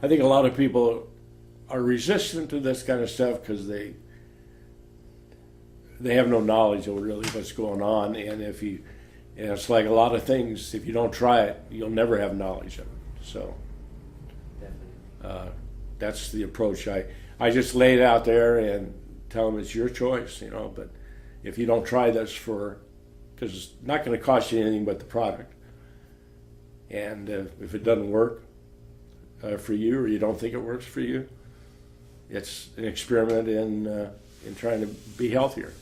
I think a lot of people are resistant to this kind of stuff because they have no knowledge of really what's going on, and it's like a lot of things. If you don't try it, you'll never have knowledge of it. So that's the approach. I just lay it out there and tell them it's your choice, But if you don't try this because it's not going to cost you anything but the product, and if it doesn't work for you, or you don't think it works for you, it's an experiment in trying to be healthier,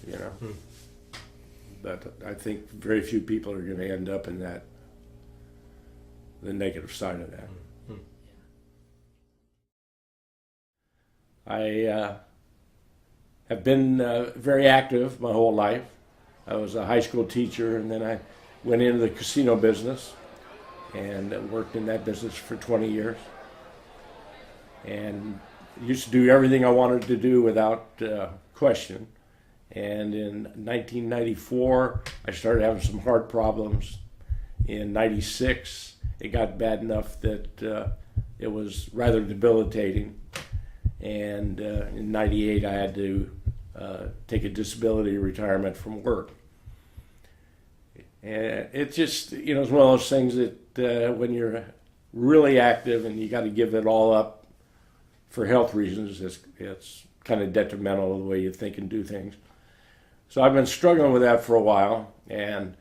But I think very few people are going to end up in the negative side of that. I have been very active my whole life. I was a high school teacher, and then I went into the casino business and worked in that business for 20 years. And used to do everything I wanted to do without question. And in 1994, I started having some heart problems. In 96, it got bad enough that it was rather debilitating. And in 98, I had to take a disability retirement from work. And it just, it's one of those things that when you're really active and you got to give it all up for health reasons, it's kind of detrimental to the way you think and do things. So I've been struggling with that for a while, and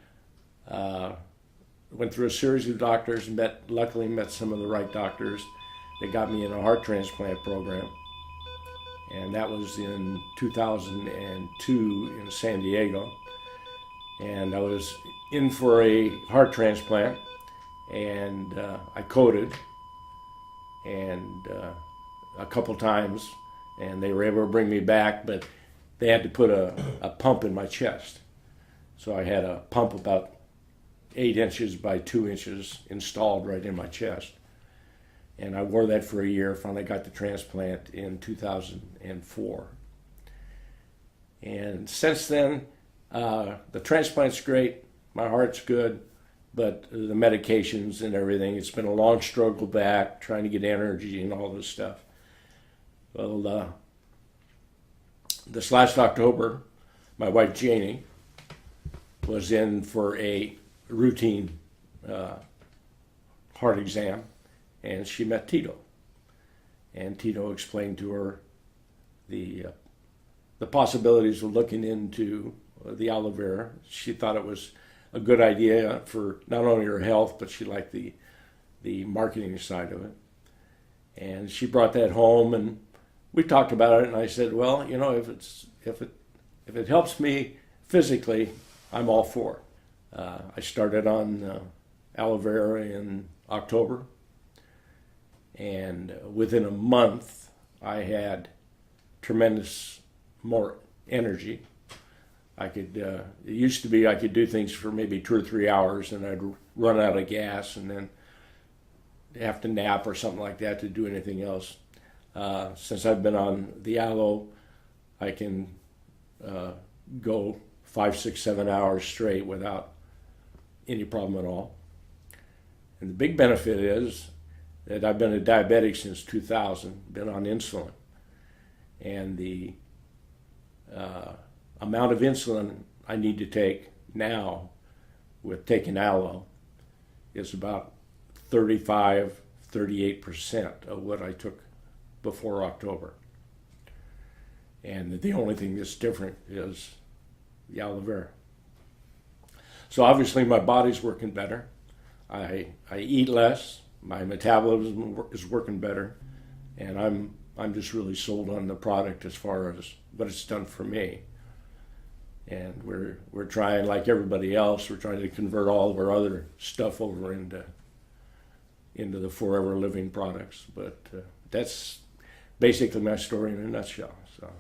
went through a series of doctors, luckily met some of the right doctors that got me in a heart transplant program. And that was in 2002 in San Diego. And I was in for a heart transplant, and I coded and a couple times, and they were able to bring me back, but they had to put a pump in my chest. So I had a pump about 8 inches by 2 inches installed right in my chest. And I wore that for a year, finally got the transplant in 2004. And since then, the transplant's great, my heart's good, but the medications and everything, it's been a long struggle back, trying to get energy and all this stuff. Well, this last October, my wife Janie was in for a routine heart exam, and she met Tito. And Tito explained to her the possibilities of looking into the aloe vera. She thought it was a good idea for not only her health, but she liked the marketing side of it. And she brought that home, and we talked about it. And I said, well, if it helps me physically, I'm all for it. I started on aloe vera in October. And within a month, I had tremendous more energy. It used to be I could do things for maybe 2 or 3 hours, and I'd run out of gas and then have to nap or something like that to do anything else. Since I've been on the aloe, I can go 5, 6, 7 hours straight without any problem at all. And the big benefit is that I've been a diabetic since 2000, been on insulin. And the amount of insulin I need to take now with taking aloe is about 35, 38% of what I took before October. And the only thing that's different is the aloe vera. So obviously my body's working better. I eat less. My metabolism is working better, and I'm just really sold on the product as far as what it's done for me. And we're trying, like everybody else, we're trying to convert all of our other stuff over into the ForeverLiving products. But that's basically my story in a nutshell. So,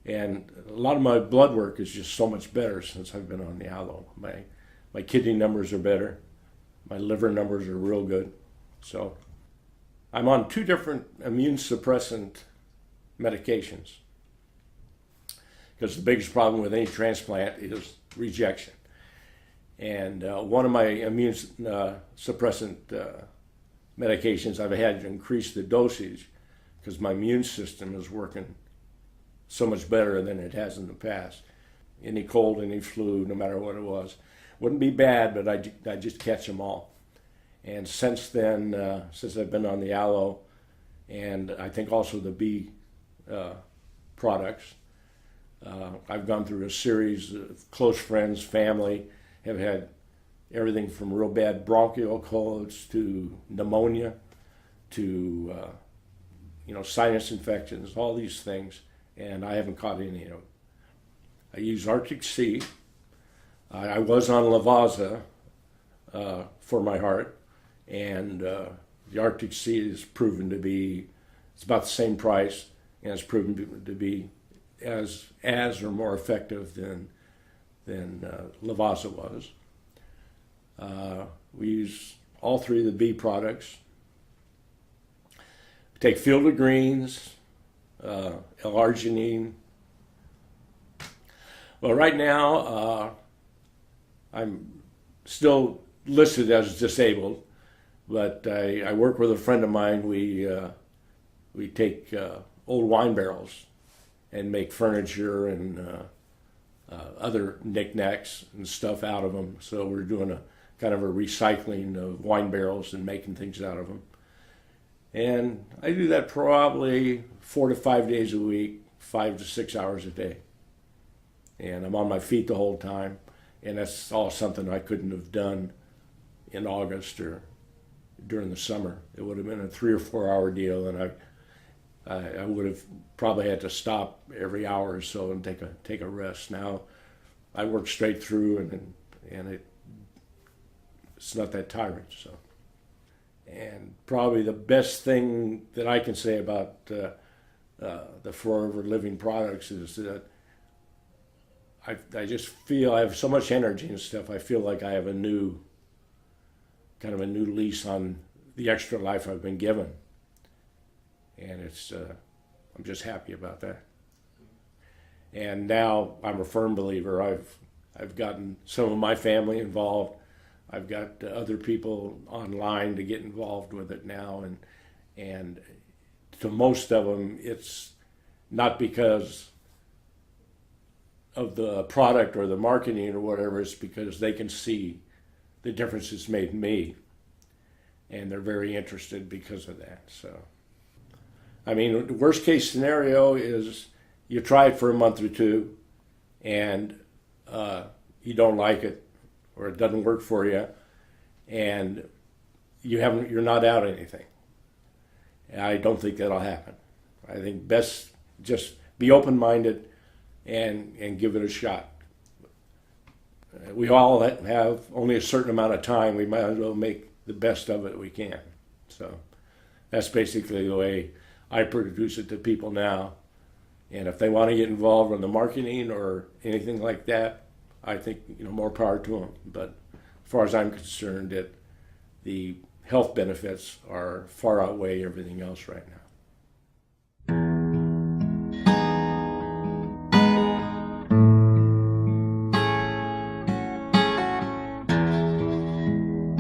and a lot of my blood work is just so much better since I've been on the aloe. My kidney numbers are better. My liver numbers are real good. So I'm on 2 different immune suppressant medications, because the biggest problem with any transplant is rejection. And one of my immune suppressant medications, I've had to increase the dosage because my immune system is working so much better than it has in the past. Any cold, any flu, no matter what it was. Wouldn't be bad, but I just catch them all. And since then, since I've been on the aloe, and I think also the bee products, I've gone through a series of close friends, family, have had everything from real bad bronchial colds to pneumonia to sinus infections, all these things, and I haven't caught any of them. I use Arctic Sea. I was on Lavazza for my heart, and the Arctic Sea is proven to be, it's about the same price, and it's proven to be as or more effective than Lavazza was. We use all three of the bee products. We take Field of Greens, L-arginine. Well, right now, I'm still listed as disabled, but I work with a friend of mine. We take old wine barrels and make furniture and other knickknacks and stuff out of them. So we're doing a kind of a recycling of wine barrels and making things out of them. And I do that probably 4 to 5 days a week, 5 to 6 hours a day. And I'm on my feet the whole time. And that's all something I couldn't have done in August or during the summer. It would have been a 3 or 4 hour deal, and I would have probably had to stop every hour or so and take a rest. Now I work straight through, and it's not that tiring. So, and probably the best thing that I can say about the Forever Living products is that I just feel I have so much energy and stuff. I feel like I have a new lease on the extra life I've been given, and I'm just happy about that. And now I'm a firm believer. I've gotten some of my family involved. I've got other people online to get involved with it now, and to most of them, it's not because of the product or the marketing or whatever. It's because they can see the difference it's made in me, and they're very interested because of that. So, I mean, the worst case scenario is you try it for a month or two, and you don't like it, or it doesn't work for you, and you're not out anything. I don't think that'll happen. I think best just be open-minded and give it a shot. We all have only a certain amount of time. We might as well make the best of it we can. So that's basically the way I produce it to people now. And if they want to get involved in the marketing or anything like that, I think more power to them. But as far as I'm concerned, the health benefits are far outweigh everything else right now.